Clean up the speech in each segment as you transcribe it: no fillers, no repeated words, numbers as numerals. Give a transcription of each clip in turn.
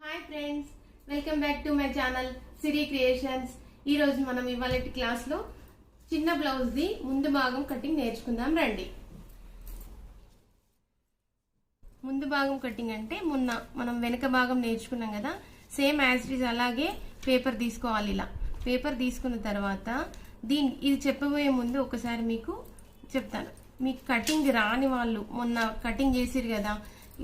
Hi friends, welcome back to my channel Siri creations. ఈ రోజు మనం ఇవాళటి క్లాస్ లో చిన్న బ్లౌజ్ ది ముందు భాగం కటింగ్ నేర్చుకుందాం రండి. ముందు భాగం కటింగ్ అంటే మొన్న మనం వెనక భాగం నేర్చుకున్నాం కదా, సేమ్ యాజ్ ఇట్ ఈజ్ అలాగే పేపర్ తీసుకోవాలి. ఇలా పేపర్ తీసుకున్న తర్వాత ఇది చెప్పబోయే ముందు ఒకసారి మీకు చెప్తాను. మీకు కటింగ్ రాని వాళ్ళు మొన్న కటింగ్ చేసిరు కదా,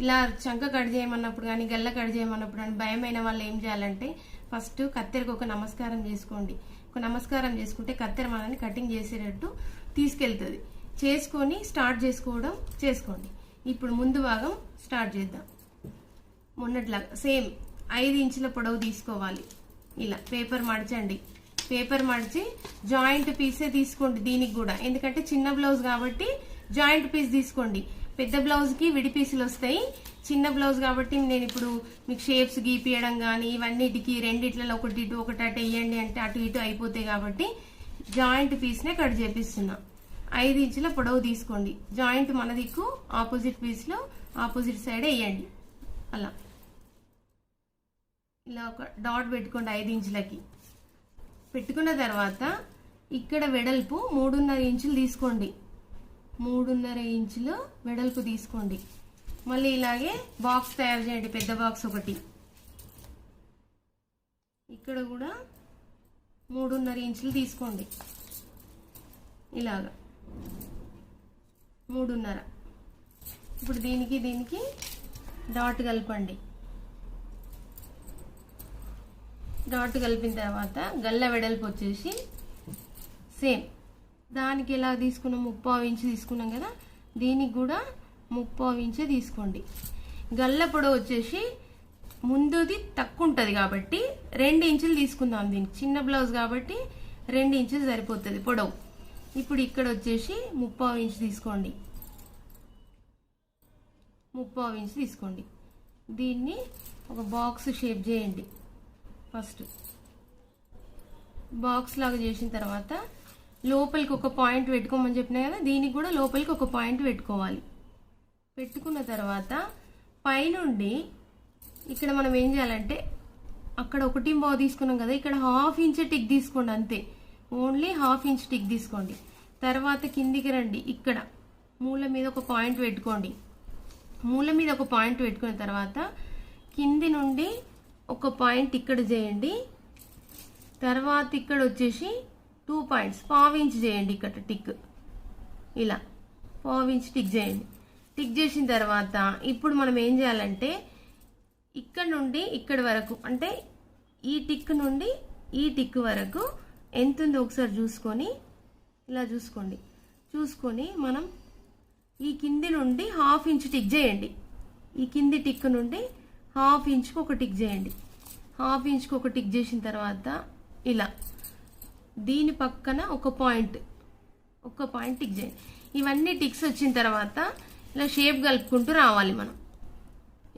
ఇలా చంక కట్ చేయమన్నప్పుడు కానీ గల్ల కట్ చేయమన్నప్పుడు కానీ భయమైన వాళ్ళు ఏం చేయాలంటే ఫస్ట్ కత్తెరకు ఒక నమస్కారం చేసుకోండి. ఒక నమస్కారం చేసుకుంటే కత్తెర మనల్ని కటింగ్ చేసేటట్టు తీసుకెళ్తుంది. చేసుకొని స్టార్ట్ చేసుకోండి. ఇప్పుడు ముందు భాగం స్టార్ట్ చేద్దాం. మొన్నట్లాగా సేమ్ 5 ఇంచుల పొడవు తీసుకోవాలి. ఇలా పేపర్ మడచండి. పేపర్ మడిచి జాయింట్ పీసే తీసుకోండి. దీనికి కూడా ఎందుకంటే చిన్న బ్లౌజ్ కాబట్టి జాయింట్ పీస్ తీసుకోండి. పెద్ద బ్లౌజ్ కి విడి పీసులు వస్తాయి. చిన్న బ్లౌజ్ కాబట్టి నేను ఇప్పుడు మీకు షేప్స్ గీపియడం కానీ ఇవన్నిటికి రెండిట్లలో ఒకటి ఇటు ఒకటి అటు వేయండి అంటే అటు ఇటు అయిపోతాయి కాబట్టి జాయింట్ పీస్ నే కట్ చేపిస్తున్నా. 5 ఇంచుల పొడవు తీసుకోండి. జాయింట్ మన దిక్కు ఆపోజిట్ పీస్ లో ఆపోజిట్ సైడ్ వేయండి. అలా ఇలా ఒక డాట్ పెట్టుకోండి. 5 ఇంచులకి పెట్టుకున్న తర్వాత ఇక్కడ వెడల్పు 3.5 ఇంచులు తీసుకోండి. 3.5 ఇంచులు వెడల్పు తీసుకోండి. మళ్ళీ ఇలాగే బాక్స్ తయారు చేయండి. పెద్ద బాక్స్ ఒకటి. ఇక్కడ కూడా 3.5 ఇంచులు తీసుకోండి. ఇలాగా 3.5. ఇప్పుడు దీనికి డాట్ కలపండి. డాట్ కలిపిన తర్వాత గల్ల వెడల్పు వచ్చేసి సేమ్ దానికి ఎలా తీసుకున్నాం 3.5 ఇంచు తీసుకున్నాం కదా, దీనికి కూడా 3.5 ఇంచే తీసుకోండి. గల్ల పొడవు వచ్చేసి ముందుది తక్కువ ఉంటుంది కాబట్టి 2 ఇంచులు తీసుకుందాం. దీనికి చిన్న బ్లౌజ్ కాబట్టి 2 ఇంచులు సరిపోతుంది పొడవు. ఇప్పుడు ఇక్కడ వచ్చేసి 3.5 ఇంచు తీసుకోండి. 3.5 ఇంచు తీసుకోండి. దీన్ని ఒక బాక్స్ షేప్ చేయండి. ఫస్ట్ బాక్స్ లాగా చేసిన తర్వాత లోపలికి ఒక పాయింట్ పెట్టుకోమని చెప్పినా కదా, దీనికి కూడా లోపలికి ఒక పాయింట్ పెట్టుకోవాలి. పెట్టుకున్న తర్వాత పైనుండి ఇక్కడ మనం ఏం చేయాలంటే అక్కడ 1.5 తీసుకున్నాం కదా, ఇక్కడ 1/2 ఇంచ్ టిక్ తీసుకోండి. అంతే, ఓన్లీ 1/2 ఇంచ్ టిక్ తీసుకోండి. తర్వాత కిందికి రండి. ఇక్కడ మూల మీద ఒక పాయింట్ పెట్టుకోండి. మూల మీద ఒక పాయింట్ పెట్టుకున్న తర్వాత కింది నుండి ఒక పాయింట్ ఇక్కడ చేయండి. తర్వాత ఇక్కడ వచ్చేసి 2 పాయింట్స్ 1/2 ఇంచ్ చేయండి. ఇక్కడ టిక్ ఇలా 1/2 ఇంచ్ టిక్ చేయండి. టిక్ చేసిన తర్వాత ఇప్పుడు మనం ఏం చేయాలంటే ఇక్కడ నుండి ఇక్కడ వరకు అంటే ఈ టిక్ నుండి ఈ టిక్ వరకు ఎంత ఉందో ఒకసారి చూసుకొని ఇలా చూసుకొని మనం ఈ కింది నుండి 1/2 ఇంచ్ టిక్ చేయండి. ఈ కింది టిక్ నుండి 1/2 ఇంచ్కి ఒక టిక్ చేయండి. 1/2 ఇంచ్కి ఒక టిక్ చేసిన తర్వాత ఇలా దీని పక్కన ఒక పాయింట్ టిక్ చేయండి. ఇవన్నీ టిక్స్ వచ్చిన తర్వాత ఇలా షేప్ కలుపుకుంటూ రావాలి. మనం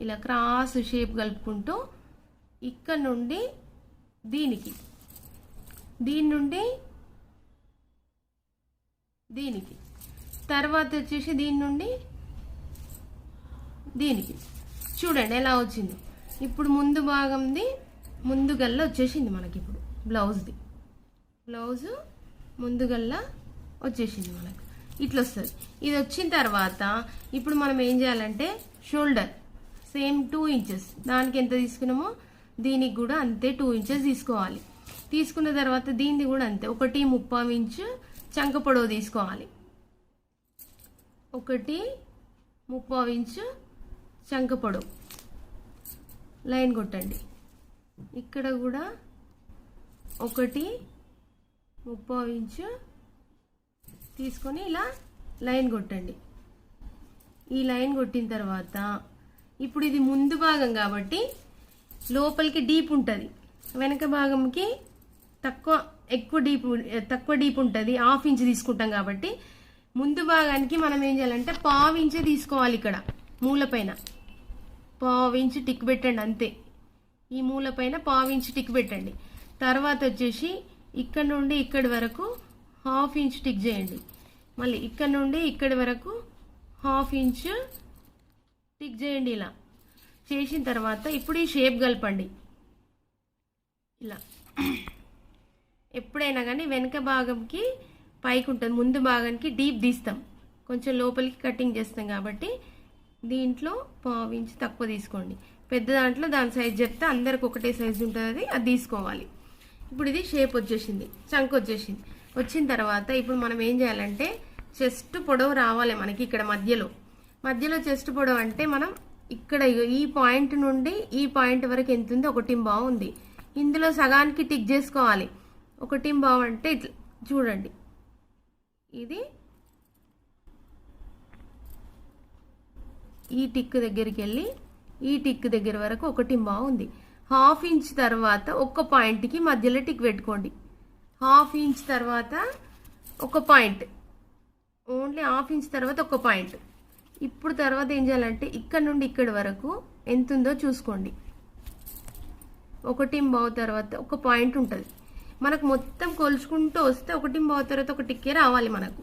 ఇలా క్రాస్ షేప్ కలుపుకుంటూ ఇక్కడ నుండి దీని నుండి దీనికి తర్వాత వచ్చేసి దీని నుండి దీనికి చూడండి ఎలా వచ్చింది. ఇప్పుడు ముందు భాగంది ముందు గల్ల వచ్చేసింది మనకి. ఇప్పుడు బ్లౌజ్ ముందు గల్ల వచ్చేసింది మనకు. ఇట్లా వస్తుంది. ఇది వచ్చిన తర్వాత ఇప్పుడు మనం ఏం చేయాలంటే షోల్డర్ సేమ్ 2 ఇంచెస్ దానికి ఎంత తీసుకున్నామో దీనికి కూడా అంతే 2 ఇంచెస్ తీసుకోవాలి. తీసుకున్న తర్వాత దీన్ని కూడా అంతే 1.3 ఇంచు చంక పొడవు తీసుకోవాలి. 1.3 ఇంచు చంక పొడవు లైన్ కొట్టండి. ఇక్కడ కూడా 1.3 ఇంచు తీసుకొని ఇలా లైన్ కొట్టండి. ఈ లైన్ కొట్టిన తర్వాత ఇప్పుడు ఇది ముందు భాగం కాబట్టి లోపలికి డీప్ ఉంటుంది, వెనక భాగంకి తక్కువ డీప్ ఉంటుంది. 1/2 ఇంచ్ తీసుకుంటాం కాబట్టి ముందు భాగానికి మనం ఏం చేయాలంటే 1/2 ఇంచే తీసుకోవాలి. ఇక్కడ మూల పైన 1/2 ఇంచ్ టిక్ పెట్టండి. అంతే, ఈ మూల పైన 1/2 ఇంచ్ టిక్ పెట్టండి. తర్వాత వచ్చేసి ఇక్కడ నుండి ఇక్కడి వరకు 1/2 ఇంచ్ టిక్ చేయండి. మళ్ళీ ఇక్కడ నుండి ఇక్కడి వరకు 1/2 ఇంచ్ టిక్ చేయండి. ఇలా చేసిన తర్వాత ఇప్పుడు ఈ షేప్ కలపండి ఇలా. ఎప్పుడైనా కానీ వెనక భాగంకి పైకి ఉంటుంది, ముందు భాగానికి డీప్ తీస్తాం, కొంచెం లోపలికి కటింగ్ చేస్తాం కాబట్టి దీంట్లో 1/2 ఇంచ్ తక్కువ తీసుకోండి. పెద్ద దాంట్లో దాని సైజ్ చెప్తే అందరికి ఒకటే సైజు ఉంటుంది, అది తీసుకోవాలి. ఇప్పుడు ఇది షేప్ వచ్చేసింది, చంక్ వచ్చేసింది. వచ్చిన తర్వాత ఇప్పుడు మనం ఏం చేయాలంటే చెస్ట్ పొడవు రావాలి మనకి. ఇక్కడ మధ్యలో చెస్ట్ పొడవు అంటే మనం ఇక్కడ ఈ పాయింట్ నుండి ఈ పాయింట్ వరకు ఎంత ఉంది, 1.5 ఉంది. ఇందులో సగానికి టిక్ చేసుకోవాలి. 1.5 అంటే ఇట్లా చూడండి, ఇది ఈ టిక్ దగ్గరికి వెళ్ళి ఈ టిక్ దగ్గర వరకు 1.5 ఉంది. 1/2 ఇంచ్ తర్వాత ఒక్క పాయింట్కి మధ్యలో టిక్ పెట్టుకోండి. 1/2 ఇంచ్ తర్వాత ఒక పాయింట్, ఓన్లీ 1/2 ఇంచ్ తర్వాత ఒక పాయింట్. ఇప్పుడు తర్వాత ఏం చేయాలంటే ఇక్కడ నుండి ఇక్కడి వరకు ఎంత ఉందో చూసుకోండి. 1.5 తర్వాత ఒక పాయింట్ ఉంటుంది మనకు. మొత్తం కొలుచుకుంటూ వస్తే 1.5 తర్వాత ఒక టిక్కే రావాలి మనకు.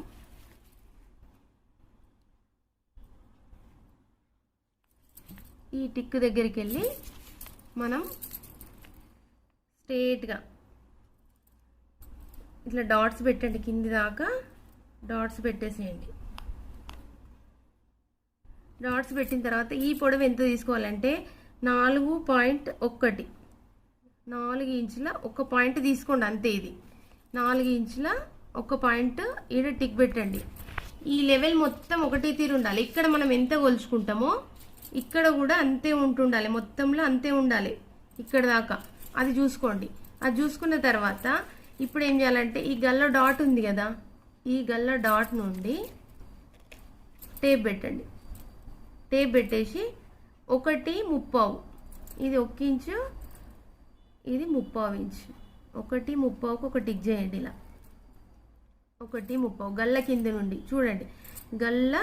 ఈ టిక్ దగ్గరికి వెళ్ళి మనం స్ట్రేట్గా ఇట్లా డాట్స్ పెట్టండి, కింది దాకా డాట్స్ పెట్టేసేయండి. డాట్స్ పెట్టిన తర్వాత ఈ పొడవు ఎంత తీసుకోవాలంటే 4.1, 4 ఇంచుల ఒక పాయింట్ తీసుకోండి అంతే. ఇది 4 ఇంచుల ఒక పాయింట్ ఈడ టిక్ పెట్టండి. ఈ లెవెల్ మొత్తం ఒకటే తీరు ఉండాలి. ఇక్కడ మనం ఎంత కొలుచుకుంటామో ఇక్కడ కూడా అంతే ఉంటుండాలి, మొత్తంలో అంతే ఉండాలి ఇక్కడ దాకా. అది చూసుకోండి. అది చూసుకున్న తర్వాత ఇప్పుడు ఏం చేయాలంటే ఈ గల్ల డాట్ ఉంది కదా, ఈ గల్ల డాట్ నుండి టేప్ పెట్టండి. టేప్ పెట్టేసి 1.30, ఇది 1 ఇంచు, ఇది 1/2 ఇంచు. 1.30కు ఒక టిక్ చేయండి ఇలా. 1.30 గల్ల కింది నుండి చూడండి, గల్ల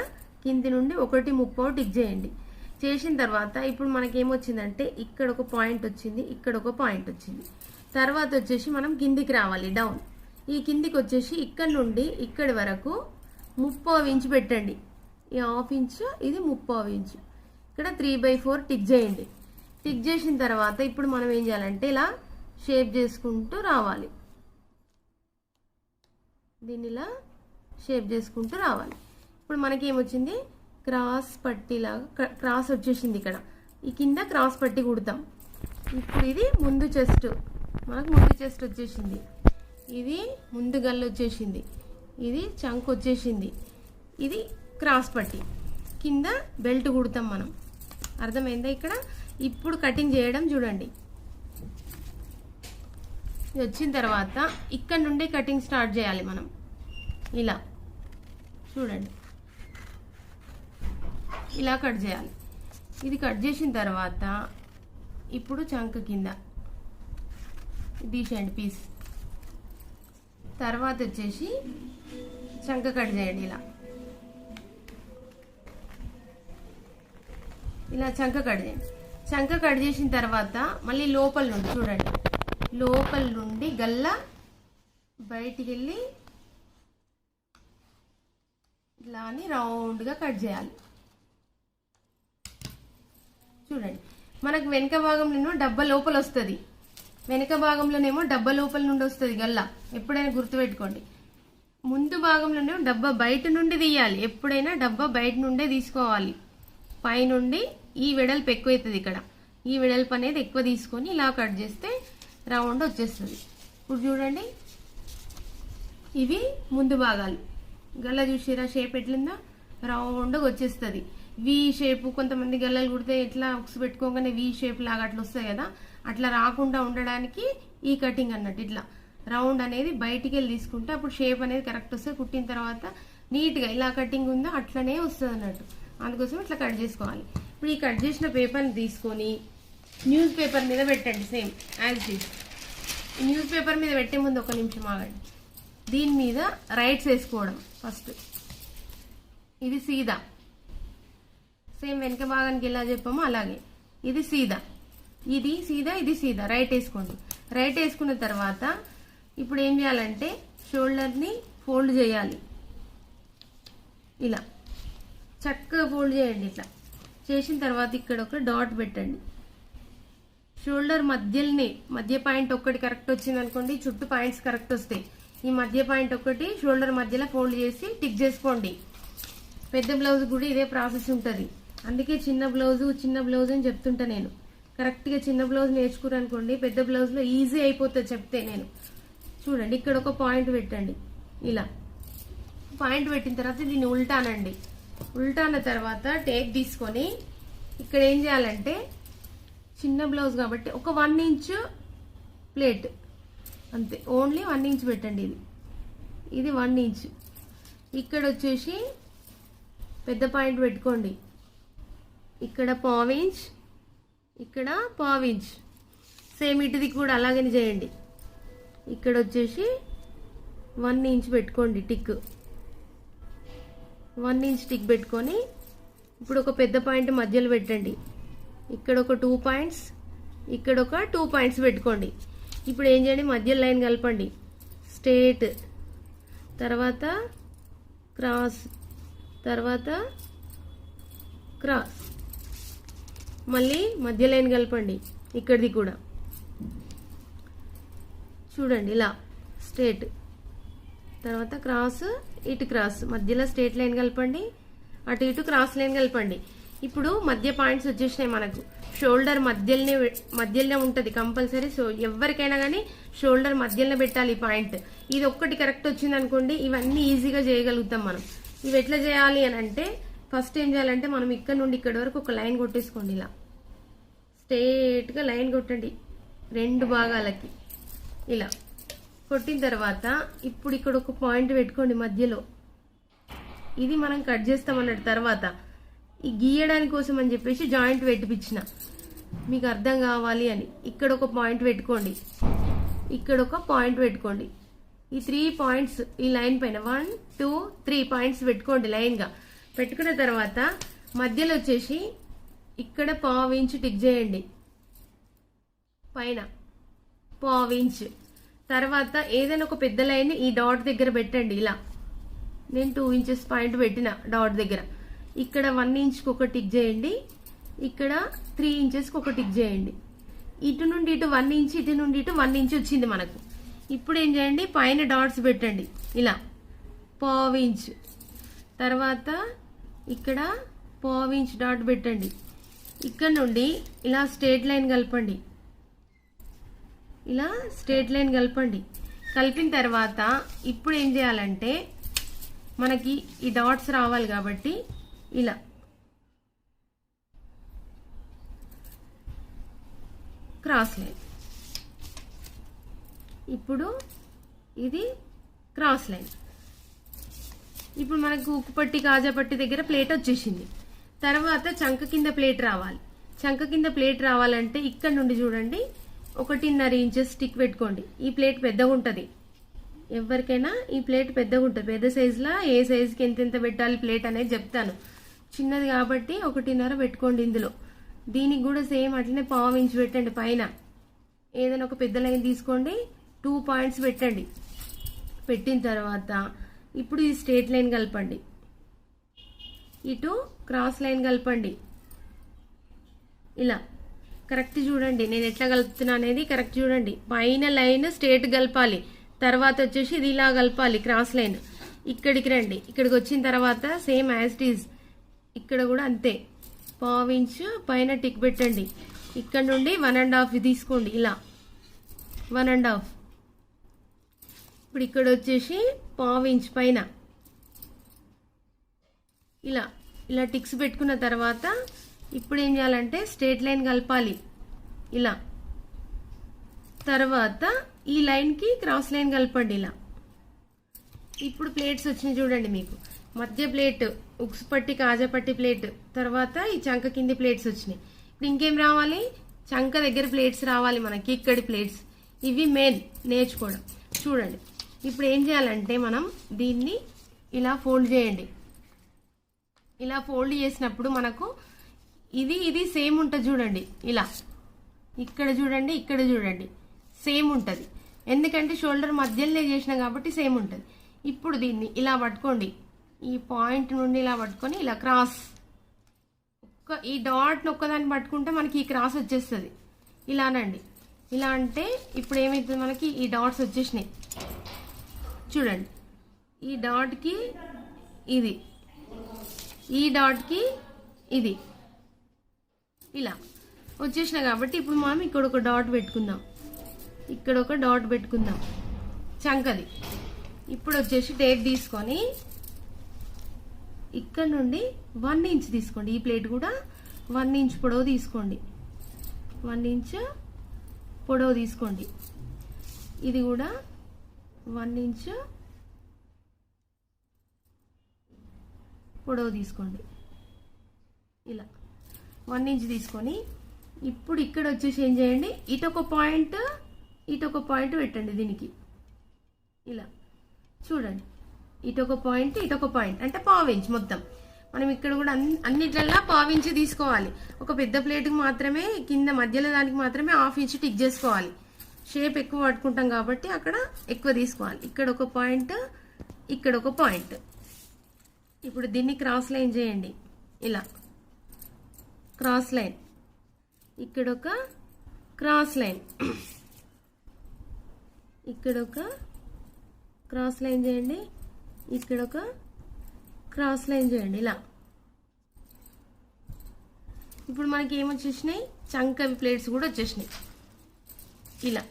కింది నుండి 1.30 టిక్ చేయండి. చేసిన తర్వాత ఇప్పుడు మనకేమొచ్చిందంటే ఇక్కడ ఒక పాయింట్ వచ్చింది, ఇక్కడ ఒక పాయింట్ వచ్చింది. తర్వాత వచ్చేసి మనం కిందికి రావాలి, డౌన్. ఈ కిందికి వచ్చేసి ఇక్కడ నుండి ఇక్కడి వరకు 30 ఇంచు పెట్టండి. ఈ 1/2 ఇంచు, ఇది 30 ఇంచు. ఇక్కడ 3/4 టిక్ చేయండి. టిక్ చేసిన తర్వాత ఇప్పుడు మనం ఏం చేయాలంటే ఇలా షేప్ చేసుకుంటూ రావాలి. దీన్ని ఇలా షేప్ చేసుకుంటూ రావాలి. ఇప్పుడు మనకేమొచ్చింది, క్రాస్ పట్టీలాగా క్రాస్ వచ్చేసింది. ఇక్కడ ఈ కింద క్రాస్ పట్టి కుడతాం. ఇప్పుడు ఇది ముందు చెస్ట్, మనకు ముందు చెస్ట్ వచ్చేసింది. ఇది ముందు గల్ల వచ్చేసింది, ఇది చంక్ వచ్చేసింది. ఇది క్రాస్ పట్టి, కింద బెల్ట్ కుడతాం మనం. అర్థమైందా ఇక్కడ? ఇప్పుడు కటింగ్ చేయడం చూడండి. ఇది వచ్చిన తర్వాత ఇక్కడ నుండి కటింగ్ స్టార్ట్ చేయాలి మనం. ఇలా చూడండి, ఇలా కట్ చేయాలి. ఇది కట్ చేసిన తర్వాత ఇప్పుడు చంక కింద తీసేయండి పీస్. తర్వాత వచ్చేసి చంక కట్ చేయండి ఇలా. ఇలా చంక కట్ చేయండి. చంక కట్ చేసిన తర్వాత మళ్ళీ లోపల నుండి చూడండి, లోపల నుండి గల్ల బయటికి వెళ్ళి ఇలా అని రౌండ్గా కట్ చేయాలి. చూడండి, మనకు వెనక భాగంలోనేమో డబ్బా లోపల వస్తుంది, వెనక భాగంలోనేమో డబ్బా లోపల నుండి వస్తుంది గల్ల. ఎప్పుడైనా గుర్తుపెట్టుకోండి. ముందు భాగంలోనేమో డబ్బా బయట నుండి తీయాలి. ఎప్పుడైనా డబ్బా బయట నుండే తీసుకోవాలి. పైనుండి ఈ వెడల్పు ఎక్కువ అవుతుంది, ఇక్కడ ఈ వెడల్పు అనేది ఎక్కువ తీసుకొని ఇలా కట్ చేస్తే రౌండ్ వచ్చేస్తుంది. ఇప్పుడు చూడండి, ఇవి ముందు భాగాలు. గల్ల చూసిరా షేప్ ఎట్లుందో, రౌండ్గా వచ్చేస్తుంది. వి షేప్, కొంతమంది గల్లలు కుడితే ఎట్లా ఉక్స్ పెట్టుకోగానే వి షేప్ లాగా అట్లా వస్తాయి కదా, అట్లా రాకుండా ఉండడానికి ఈ కటింగ్ అన్నట్టు. ఇట్లా రౌండ్ అనేది బయటికి వెళ్ళి తీసుకుంటే అప్పుడు షేప్ అనేది కరెక్ట్ వస్తుంది. కుట్టిన తర్వాత నీట్గా ఇలా కటింగ్ ఉందో అట్లనే వస్తుంది అన్నట్టు. అందుకోసం ఇట్లా కట్ చేసుకోవాలి. ఇప్పుడు ఈ కట్ చేసిన పేపర్ని తీసుకొని న్యూస్ పేపర్ మీద పెట్టండి, same as it is. News paper మీద పెట్టే ముందు ఒక నిమిషం ఆగండి. దీని మీద రైట్స్ వేసుకోవడం ఫస్ట్. ఇది సీదా, సేమ్ వెనక భాగానికి ఎలా చెప్పామో అలాగే. ఇది సీదా, ఇది సీదా, ఇది సీదా. రైట్ వేసుకోండి. రైట్ వేసుకున్న తర్వాత ఇప్పుడు ఏం చేయాలంటే షోల్డర్ని ఫోల్డ్ చేయాలి. ఇలా చక్కగా ఫోల్డ్ చేయండి. ఇట్లా చేసిన తర్వాత ఇక్కడ ఒక డాట్ పెట్టండి. షోల్డర్ మధ్య పాయింట్ ఒక్కటి కరెక్ట్ వచ్చింది అనుకోండి, చుట్టూ పాయింట్స్ కరెక్ట్ వస్తాయి. ఈ మధ్య పాయింట్ ఒకటి షోల్డర్ మధ్యలో ఫోల్డ్ చేసి టిక్ చేసుకోండి. పెద్ద బ్లౌజ్ కూడా ఇదే ప్రాసెస్ ఉంటుంది. అందుకే చిన్న బ్లౌజ్ అని చెప్తుంటా నేను. కరెక్ట్గా చిన్న బ్లౌజ్ నేర్చుకున్నారనుకోండి, పెద్ద బ్లౌజ్లో ఈజీ అయిపోతుంది చెప్తే నేను. చూడండి, ఇక్కడ ఒక పాయింట్ పెట్టండి. ఇలా పాయింట్ పెట్టిన తర్వాత దీన్ని ఉల్టానండి. ఉల్టాన తర్వాత టేప్ తీసుకొని ఇక్కడ ఏం చేయాలంటే, చిన్న బ్లౌజ్ కాబట్టి ఒక 1 ఇంచ్ ప్లేట్ అంతే, ఓన్లీ 1 ఇంచ్ పెట్టండి. ఇది 1 ఇంచ్. ఇక్కడ వచ్చేసి పెద్ద పాయింట్ పెట్టుకోండి. ఇక్కడ 1/4 ఇంచ్, ఇక్కడ 1/2 ఇంచ్. సేమ్ ఇటుది కూడా అలాగని చేయండి. ఇక్కడ వచ్చేసి 1 ఇంచ్ పెట్టుకోండి టిక్. 1 ఇంచ్ టిక్ పెట్టుకొని ఇప్పుడు ఒక పెద్ద పాయింట్ మధ్యలో పెట్టండి. ఇక్కడ ఒక 2 పాయింట్స్, ఇక్కడ ఒక 2 పాయింట్స్ పెట్టుకోండి. ఇప్పుడు ఏం చేయండి, మధ్య లైన్ కలపండి. స్ట్రేట్, తర్వాత క్రాస్, తర్వాత క్రాస్, మళ్ళీ మధ్య లైన్ కలపండి. ఇక్కడిది కూడా చూడండి, ఇలా స్ట్రేట్, తర్వాత క్రాస్, ఇటు క్రాస్, మధ్యలో స్ట్రేట్ లైన్ కలపండి, అటు ఇటు క్రాస్ లైన్ కలపండి. ఇప్పుడు మధ్య పాయింట్స్ వచ్చేసినాయి మనకు. షోల్డర్ మధ్యలోనే ఉంటుంది కంపల్సరీ. సో ఎవరికైనా కానీ షోల్డర్ మధ్యలోనే పెట్టాలి ఈ పాయింట్. ఇది ఒక్కటి కరెక్ట్ వచ్చింది అనుకోండి, ఇవన్నీ ఈజీగా చేయగలుగుతాం మనం. ఇవి ఎట్లా చేయాలి అని అంటే, ఫస్ట్ ఏం చేయాలంటే, మనం ఇక్కడ నుండి ఇక్కడ వరకు ఒక లైన్ కొట్టేసుకోండి. ఇలా స్ట్రేట్గా లైన్ కొట్టండి 2 భాగాలకి. ఇలా కొట్టిన తర్వాత ఇప్పుడు ఇక్కడ ఒక పాయింట్ పెట్టుకోండి మధ్యలో. ఇది మనం కట్ చేస్తామన్నట్టు. తర్వాత ఈ గీయడానికి కోసం అని చెప్పేసి జాయింట్ పెట్టిపించిన, మీకు అర్థం కావాలి అని. ఇక్కడ ఒక పాయింట్ పెట్టుకోండి, ఇక్కడ ఒక పాయింట్ పెట్టుకోండి. ఈ 3 పాయింట్స్ ఈ లైన్ పైన 1 2 3 పాయింట్స్ పెట్టుకోండి లైన్గా. పెట్టుకున్న తర్వాత మధ్యలో వచ్చేసి ఇక్కడ 1/2 ఇంచ్ టిక్ చేయండి పైన, 1/2 ఇంచ్. తర్వాత ఏదైనా ఒక పెద్ద లైన్ ఈ డాట్ దగ్గర పెట్టండి. ఇలా నేను 2 ఇంచెస్ పాయింట్ పెట్టిన డాట్ దగ్గర. ఇక్కడ 1 ఇంచ్కి ఒక టిక్ చేయండి, ఇక్కడ 3 ఇంచెస్కి ఒక టిక్ చేయండి. ఇటు నుండి ఇటు 1 ఇంచ్, ఇటు నుండి ఇటు 1 ఇంచ్ వచ్చింది మనకు. ఇప్పుడు ఏం చేయండి, పైన డాట్స్ పెట్టండి ఇలా 1/2 ఇంచ్. తర్వాత ఇక్కడ 1/2 ఇంచ్ డాట్ పెట్టండి. ఇక్కడ నుండి ఇలా స్ట్రేట్ లైన్ కలపండి. ఇలా స్ట్రేట్ లైన్ కలపండి. కలిపిన తర్వాత ఇప్పుడు ఏం చేయాలంటే, మనకి ఈ డాట్స్ రావాలి కాబట్టి ఇలా క్రాస్ లైన్. ఇప్పుడు ఇది క్రాస్ లైన్. ఇప్పుడు మనకు ఉక్కు పట్టి కాజా పట్టి దగ్గర ప్లేట్ వచ్చేసింది. తర్వాత చంక కింద ప్లేట్ రావాలి. చంక కింద ప్లేట్ రావాలంటే ఇక్కడ నుండి చూడండి 1.5 ఇంచెస్ స్టిక్ పెట్టుకోండి. ఈ ప్లేట్ పెద్దగా ఉంటుంది, ఎవరికైనా ఈ ప్లేట్ పెద్దగా ఉంటుంది. పెద్ద సైజులో ఏ సైజుకి ఎంతెంత పెట్టాలి ప్లేట్ అనేది చెప్తాను. చిన్నది కాబట్టి 1.5 పెట్టుకోండి. ఇందులో దీనికి కూడా సేమ్ అట్లనే 1/2 ఇంచ్ పెట్టండి పైన. ఏదైనా ఒక పెద్ద లైన్ తీసుకోండి, 2 పాయింట్స్ పెట్టండి. పెట్టిన తర్వాత ఇప్పుడు ఈ స్ట్రేట్ లైన్ కలపండి, ఇటు క్రాస్ లైన్ కలపండి. ఇలా కరెక్ట్ చూడండి, నేను ఎట్లా కలుపుతున్నా అనేది కరెక్ట్ చూడండి. పైన లైన్ స్ట్రేట్ కలపాలి, తర్వాత వచ్చేసి ఇది ఇలా కలపాలి క్రాస్ లైన్. ఇక్కడికి రండి, ఇక్కడికి వచ్చిన తర్వాత సేమ్ యాజ్ ఇట్ ఈజ్ ఇక్కడ కూడా అంతే 1/2 ఇంచ్ పైన టిక్ పెట్టండి. ఇక్కడ నుండి 1.5 తీసుకోండి, ఇలా 1.5. ఇప్పుడు ఇక్కడ వచ్చేసి 1/2 ఇంచ్ పైన ఇలా ఇలా టిక్స్ పెట్టుకున్న తర్వాత ఇప్పుడు ఏం చేయాలంటే స్ట్రేట్ లైన్ కలపాలి ఇలా. తర్వాత ఈ లైన్కి క్రాస్ లైన్ కలపండి ఇలా. ఇప్పుడు ప్లేట్స్ వచ్చినాయి చూడండి, మీకు మధ్య ప్లేట్ ఉక్స్ పట్టి కాజా పట్టి ప్లేట్, తర్వాత ఈ చంక కింది ప్లేట్స్ వచ్చినాయి. ఇప్పుడు ఇంకేం రావాలి, చంక దగ్గర ప్లేట్స్ రావాలి మనకి, ఇక్కడి ప్లేట్స్. ఇవి మెయిన్ నేర్చుకోవడం. చూడండి, ఇప్పుడు ఏం చేయాలంటే మనం దీన్ని ఇలా ఫోల్డ్ చేయండి. ఇలా ఫోల్డ్ చేసినప్పుడు మనకు ఇది సేమ్ ఉంటుంది చూడండి. ఇలా ఇక్కడ చూడండి, ఇక్కడ చూడండి, సేమ్ ఉంటుంది. ఎందుకంటే షోల్డర్ మధ్యలోనే చేసిన కాబట్టి సేమ్ ఉంటుంది. ఇప్పుడు దీన్ని ఇలా పట్టుకోండి, ఈ పాయింట్ నుండి ఇలా పట్టుకొని ఇలా క్రాస్ ఈ డాట్ని ఒక్కదాన్ని పట్టుకుంటే మనకి ఈ క్రాస్ వచ్చేస్తుంది. ఇలానండి. ఇలా అంటే ఇప్పుడు ఏమవుతుంది, మనకి ఈ డాట్స్ వచ్చేసినాయి చూడండి. ఈ డాట్కి ఇది, ఈ డాట్కి ఇది ఇలా వచ్చేసినాయి కాబట్టి ఇప్పుడు మనం ఇక్కడ ఒక డాట్ పెట్టుకుందాం, ఇక్కడ ఒక డాట్ పెట్టుకుందాం చంకది. ఇప్పుడు వచ్చేసి టేప్ తీసుకొని ఇక్కడ నుండి 1 ఇంచ్ తీసుకోండి. ఈ ప్లేట్ కూడా 1 ఇంచ్ పొడవు తీసుకోండి, 1 ఇంచ్ పొడవు తీసుకోండి. ఇది కూడా 1 ఇంచ్ పొడవు తీసుకోండి. ఇలా 1 ఇంచ్ తీసుకొని ఇప్పుడు ఇక్కడ వచ్చేసి ఏం చేయండి, ఇటొక పాయింట్ ఇటొక పాయింట్ పెట్టండి దీనికి. ఇలా చూడండి, ఇటొక పాయింట్ ఇటొక పాయింట్ అంటే పావించి మొత్తం. మనం ఇక్కడ కూడా అన్నిట్లల్లా పావించి తీసుకోవాలి. ఒక పెద్ద ప్లేట్కి మాత్రమే కింద మధ్యలో దానికి మాత్రమే 1/2 ఇంచ్ టిక్ చేసుకోవాలి. షేప్ ఎక్కువ పట్టుకుంటాం కాబట్టి అక్కడ ఎక్కువ తీసుకోవాలి. ఇక్కడ ఒక పాయింట్, ఇక్కడ ఒక పాయింట్. ఇప్పుడు దీన్ని క్రాస్ లైన్ చేయండి. ఇలా క్రాస్ లైన్, ఇక్కడ ఒక క్రాస్ లైన్, ఇక్కడ ఒక క్రాస్ లైన్ చేయండి, ఇక్కడ ఒక క్రాస్ లైన్ చేయండి. ఇలా ఇప్పుడు మనకి ఏమొచ్చేసినాయి, చంకవి ప్లేట్స్ కూడా వచ్చేసినాయి. ఇలా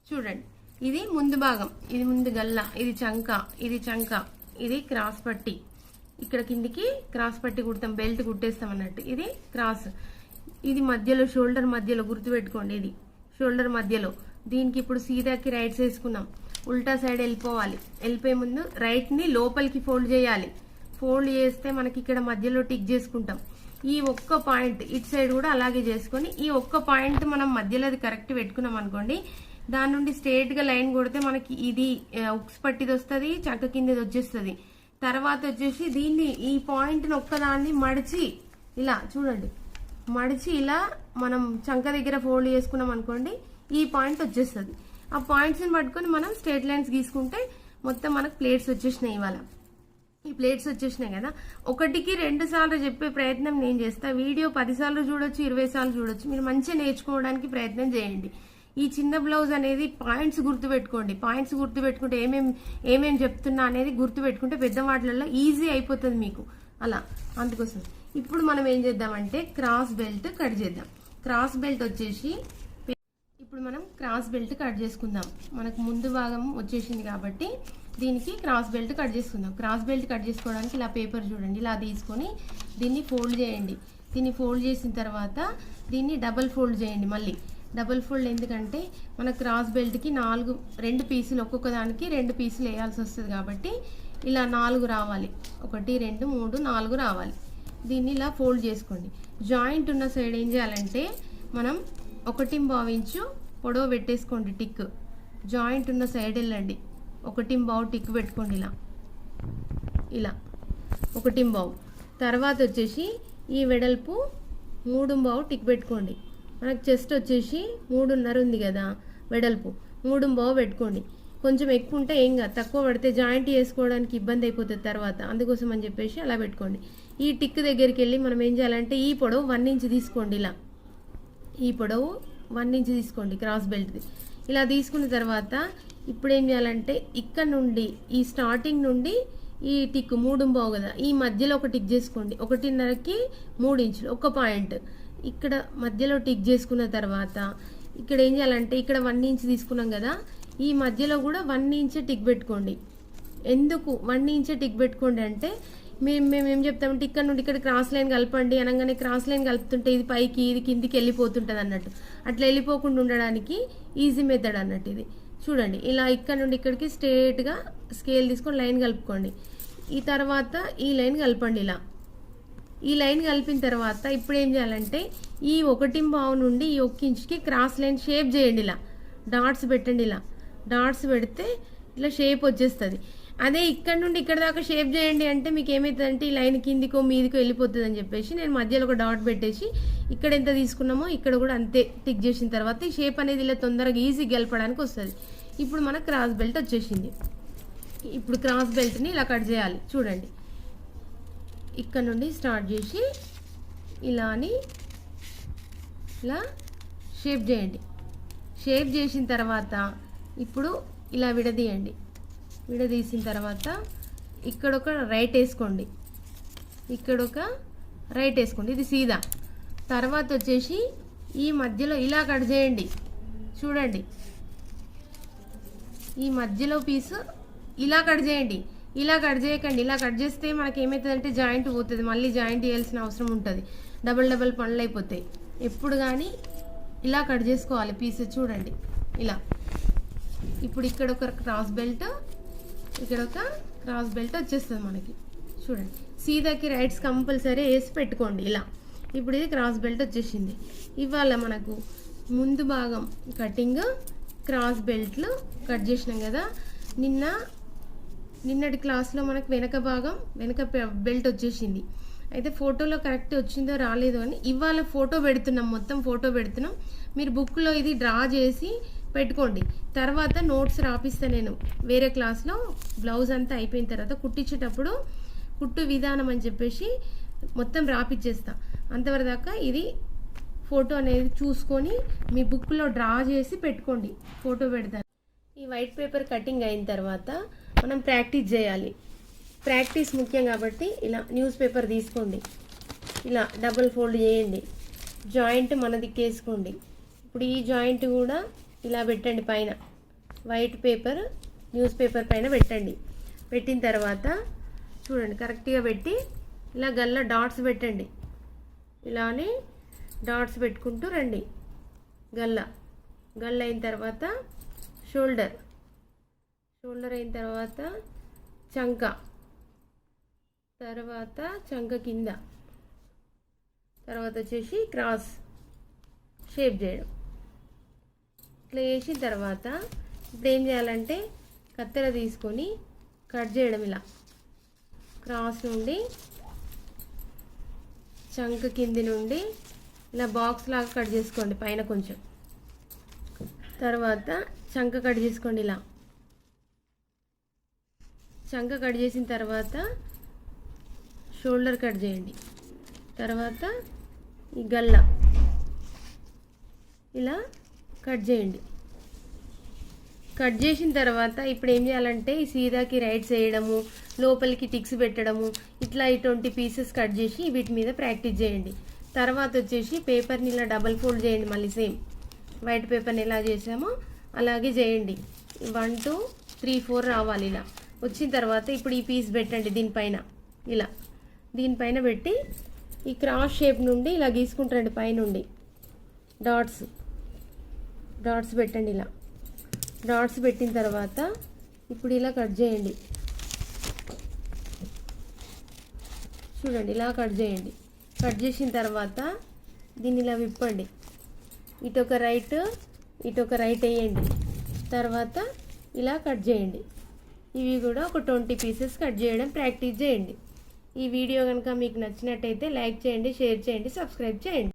చూడండి, ఇది ముందు భాగం, ఇది ముందు గల్ల, ఇది చంక, ఇది చంక, ఇది క్రాస్ పట్టి. ఇక్కడ కిందికి క్రాస్ పట్టి కుడతాం, బెల్ట్ కుట్టేస్తాం అన్నట్టు. ఇది క్రాస్, ఇది మధ్యలో షోల్డర్ మధ్యలో గుర్తుపెట్టుకోండి, ఇది షోల్డర్ మధ్యలో. దీనికి ఇప్పుడు సీదాకి రైట్స్ వేసుకున్నాం, ఉల్టా సైడ్ వెళ్ళిపోవాలి. వెళ్ళిపోయే ముందు రైట్ ని లోపలికి ఫోల్డ్ చేయాలి. ఫోల్డ్ చేస్తే మనకి ఇక్కడ మధ్యలో టిక్ చేసుకుంటాం. ఈ ఒక్క పాయింట్ ఇటు సైడ్ కూడా అలాగే చేసుకొని ఈ ఒక్క పాయింట్ మనం మధ్యలో అది కరెక్ట్ పెట్టుకున్నాం అనుకోండి, దాని నుండి స్ట్రేట్ గా లైన్ కొడితే మనకి ఇది ఉక్స్ పట్టిది వస్తుంది, చక్క కిందది వచ్చేస్తుంది. తర్వాత వచ్చేసి దీన్ని ఈ పాయింట్ ఒక్కదాన్ని మడిచి ఇలా చూడండి, మడిచి ఇలా మనం చంక దగ్గర ఫోల్డ్ చేసుకున్నాం అనుకోండి, ఈ పాయింట్ వచ్చేస్తుంది. ఆ పాయింట్స్ ని పట్టుకొని మనం స్ట్రేట్ లైన్స్ గీసుకుంటే మొత్తం మనకు ప్లేట్స్ వచ్చేసినాయి. ఇవాళ ఈ ప్లేట్స్ వచ్చేసినాయి కదా. 1కి 2 సార్లు చెప్పే ప్రయత్నం నేను చేస్తా. వీడియో 10 సార్లు చూడొచ్చు, 20 సార్లు చూడొచ్చు. మీరు మంచిగా నేర్చుకోవడానికి ప్రయత్నం చేయండి. ఈ చిన్న బ్లౌజ్ అనేది పాయింట్స్ గుర్తుపెట్టుకోండి. పాయింట్స్ గుర్తుపెట్టుకుంటే ఏమేమి చెప్తున్నా అనేది గుర్తుపెట్టుకుంటే పెద్ద వాటిలలో ఈజీ అయిపోతుంది మీకు. అలా అందుకోసం ఇప్పుడు మనం ఏం చేద్దామంటే క్రాస్ బెల్ట్ కట్ చేద్దాం. క్రాస్ బెల్ట్ వచ్చేసి ఇప్పుడు మనం క్రాస్ బెల్ట్ కట్ చేసుకుందాం. మనకు ముందు భాగం వచ్చేసింది కాబట్టి దీనికి క్రాస్ బెల్ట్ కట్ చేసుకుందాం. క్రాస్ బెల్ట్ కట్ చేసుకోవడానికి ఇలా పేపర్ చూడండి, ఇలా తీసుకొని దీన్ని ఫోల్డ్ చేయండి. దీన్ని ఫోల్డ్ చేసిన తర్వాత దీన్ని డబల్ ఫోల్డ్ చేయండి. మళ్ళీ డబల్ ఫోల్డ్ ఎందుకంటే మన క్రాస్ బెల్ట్కి 2 పీసులు, ఒక్కొక్క దానికి 2 పీసులు వేయాల్సి వస్తుంది కాబట్టి ఇలా 4 రావాలి. 1 2 3 4 రావాలి. దీన్ని ఇలా ఫోల్డ్ చేసుకోండి. జాయింట్ ఉన్న సైడ్ ఏం చేయాలంటే మనం 1.5 ఇంచు పొడవు పెట్టేసుకోండి టిక్. జాయింట్ ఉన్న సైడ్ వెళ్ళండి, 1.5 టిక్ పెట్టుకోండి. ఇలా ఇలా 1.5. తర్వాత వచ్చేసి ఈ వెడల్పు 3.5 టిక్ పెట్టుకోండి. మనకు చెస్ట్ వచ్చేసి 3.5 ఉంది కదా వెడల్పు, 3.5 పెట్టుకోండి. కొంచెం ఎక్కువ ఉంటే ఏం కాదు, తక్కువ పడితే జాయింట్ చేసుకోవడానికి ఇబ్బంది అయిపోతుంది తర్వాత, అందుకోసం అని చెప్పేసి అలా పెట్టుకోండి. ఈ టిక్ దగ్గరికి వెళ్ళి మనం ఏం చేయాలంటే ఈ పొడవు 1 ఇంచ్ తీసుకోండి. ఇలా ఈ పొడవు 1 ఇంచ్ తీసుకోండి క్రాస్ బెల్ట్ది. ఇలా తీసుకున్న తర్వాత ఇప్పుడు ఏం చేయాలంటే ఇక్కడ నుండి ఈ స్టార్టింగ్ నుండి ఈ టిక్ 3.5 కదా, ఈ మధ్యలో ఒక టిక్ చేసుకోండి. 1.5కి 3 ఇంచులు, ఒక పాయింట్ ఇక్కడ మధ్యలో టిక్ చేసుకున్న తర్వాత ఇక్కడ ఏం చేయాలంటే ఇక్కడ 1 ఇంచ్ తీసుకున్నాం కదా, ఈ మధ్యలో కూడా 1 ఇంచ్ టిక్ పెట్టుకోండి. ఎందుకు 1 ఇంచ్ టిక్ పెట్టుకోండి అంటే మేము ఏం చెప్తామంటే ఇక్కడ నుండి ఇక్కడ క్రాస్ లైన్ కలపండి అనగానే క్రాస్ లైన్ కలుపుతుంటే ఇది పైకి ఇది కిందికి వెళ్ళిపోతుంటుంది అన్నట్టు. అట్లా వెళ్ళిపోకుండా ఉండడానికి ఈజీ మెథడ్ అన్నట్టు ఇది. చూడండి, ఇలా ఇక్కడ నుండి ఇక్కడికి స్ట్రేట్గా స్కేల్ తీసుకొని లైన్ కలుపుకోండి. ఈ తర్వాత ఈ లైన్ కలపండి. ఇలా ఈ లైన్ కలిపిన తర్వాత ఇప్పుడు ఏం చేయాలంటే ఈ 1.5 నుండి ఈ 1 ఇంచుకి క్రాస్ లైన్ షేప్ చేయండి. ఇలా డాట్స్ పెట్టండి. ఇలా డాట్స్ పెడితే ఇట్లా షేప్ వచ్చేస్తుంది. అదే ఇక్కడ నుండి ఇక్కడ దాకా షేప్ చేయండి అంటే మీకు ఏమవుతుందంటే ఈ లైన్ కిందికో మీదికో వెళ్ళిపోతుంది అని చెప్పేసి నేను మధ్యలో ఒక డాట్ పెట్టేసి ఇక్కడ ఎంత తీసుకున్నామో ఇక్కడ కూడా అంతే టిక్ చేసిన తర్వాత ఈ షేప్ అనేది ఇలా తొందరగా ఈజీ గెలపడానికి వస్తుంది. ఇప్పుడు మన క్రాస్ బెల్ట్ వచ్చేసింది. ఇప్పుడు క్రాస్ బెల్ట్ని ఇలా కట్ చేయాలి. చూడండి, ఇక్కడ నుండి స్టార్ట్ చేసి ఇలా అని ఇలా షేప్ చేయండి. షేప్ చేసిన తర్వాత ఇప్పుడు ఇలా విడదీయండి. విడదీసిన తర్వాత ఇక్కడ ఒక రైట్ వేసుకోండి, ఇక్కడ ఒక రైట్ వేసుకోండి, ఇది సీదా. తర్వాత వచ్చేసి ఈ మధ్యలో ఇలా కట్ చేయండి. చూడండి, ఈ మధ్యలో పీసు ఇలా కట్ చేయండి. ఇలా కట్ చేయకండి. ఇలా కట్ చేస్తే మనకి ఏమవుతుందంటే జాయింట్ పోతుంది, మళ్ళీ జాయింట్ చేయాల్సిన అవసరం ఉంటుంది, డబల్ డబల్ పనులు అయిపోతాయి. ఎప్పుడు కానీ ఇలా కట్ చేసుకోవాలి పీస్. చూడండి ఇలా. ఇప్పుడు ఇక్కడ ఒక క్రాస్ బెల్ట్, ఇక్కడ ఒక క్రాస్ బెల్ట్ వచ్చేస్తుంది మనకి. చూడండి, సీదాకి రైట్స్ కంపల్సరీ వేసి పెట్టుకోండి ఇలా. ఇప్పుడు ఇది క్రాస్ బెల్ట్ వచ్చేసింది. ఇవాళ మనకు ముందు భాగం కటింగ్, క్రాస్ బెల్ట్లు కట్ చేసినాం కదా. నిన్నటి క్లాస్లో మనకు వెనక భాగం, వెనక బెల్ట్ వచ్చేసింది. అయితే ఫోటోలో కరెక్ట్ వచ్చిందో రాలేదో అని ఇవాళ ఫోటో పెడుతున్నాం, మొత్తం ఫోటో పెడుతున్నాం. మీరు బుక్లో ఇది డ్రా చేసి పెట్టుకోండి. తర్వాత నోట్స్ రాపిస్తాను నేను వేరే క్లాస్లో. బ్లౌజ్ అంతా అయిపోయిన తర్వాత కుట్టించేటప్పుడు కుట్టు విధానం అని చెప్పేసి మొత్తం రాపిచ్చేస్తా. అంతవరకు దాకా ఇది ఫోటో అనేది చూసుకొని మీ బుక్లో డ్రా చేసి పెట్టుకోండి, ఫోటో పెడతాను. ఈ వైట్ పేపర్ కటింగ్ అయిన తర్వాత మనం ప్రాక్టీస్ చేయాలి. ప్రాక్టీస్ ముఖ్యం కాబట్టి ఇలా న్యూస్ పేపర్ తీసుకోండి, ఇలా డబుల్ ఫోల్డ్ చేయండి, జాయింట్ మన దిక్కేసుకోండి. ఇప్పుడు ఈ జాయింట్ కూడా ఇలా పెట్టండి పైన, వైట్ పేపర్ న్యూస్ పేపర్ పైన పెట్టండి. పెట్టిన తర్వాత చూడండి కరెక్ట్గా పెట్టి ఇలా గల్ల డాట్స్ పెట్టండి. ఇలానే డాట్స్ పెట్టుకుంటూ రండి. గల్ల అయిన తర్వాత షోల్డర్ అయిన తర్వాత చంక, తర్వాత చంక కింద, తర్వాత వచ్చేసి క్రాస్ షేప్ చేయడం. ఇట్లా చేసిన తర్వాత ఇప్పుడు ఏం చేయాలంటే కత్తెర తీసుకొని కట్ చేయడం. ఇలా క్రాస్ నుండి చంక కింది నుండి ఇలా బాక్స్ లాగా కట్ చేసుకోండి పైన కొంచెం. తర్వాత చంక కట్ చేసుకోండి. ఇలా చంక కట్ చేసిన తర్వాత షోల్డర్ కట్ చేయండి. తర్వాత ఈ గల్ల ఇలా కట్ చేయండి. కట్ చేసిన తర్వాత ఇప్పుడు ఏం చేయాలంటే ఈ సీదాకి రైట్స్ వేయడము, లోపలికి టిక్స్ పెట్టడము, ఇట్లా 20 పీసెస్ కట్ చేసి వీటి మీద ప్రాక్టీస్ చేయండి. తర్వాత వచ్చేసి పేపర్ని ఇలా డబల్ ఫోల్డ్ చేయండి. మళ్ళీ సేమ్ వైట్ పేపర్ని ఎలా చేసామో అలాగే చేయండి. 1 2 3 4 రావాలి. ఇలా వచ్చిన తర్వాత ఇప్పుడు ఈ పీస్ పెట్టండి దీనిపైన. ఇలా దీనిపైన పెట్టి ఈ క్రాస్ షేప్ నుండి ఇలా గీసుకుంటారండి పైనుండి డాట్స్ పెట్టండి. ఇలా డాట్స్ పెట్టిన తర్వాత ఇప్పుడు ఇలా కట్ చేయండి. చూడండి ఇలా కట్ చేయండి. కట్ చేసిన తర్వాత దీన్ని ఇలా విప్పండి. ఇటొక రైట్ వేయండి. తర్వాత ఇలా కట్ చేయండి. ఇవి కూడా ఒక 20 పీసెస్ కట్ చేయడం ప్రాక్టీస్ చేయండి. ఈ వీడియో కనుక మీకు నచ్చినట్టయితే లైక్ చేయండి, షేర్ చేయండి, సబ్స్క్రైబ్ చేయండి.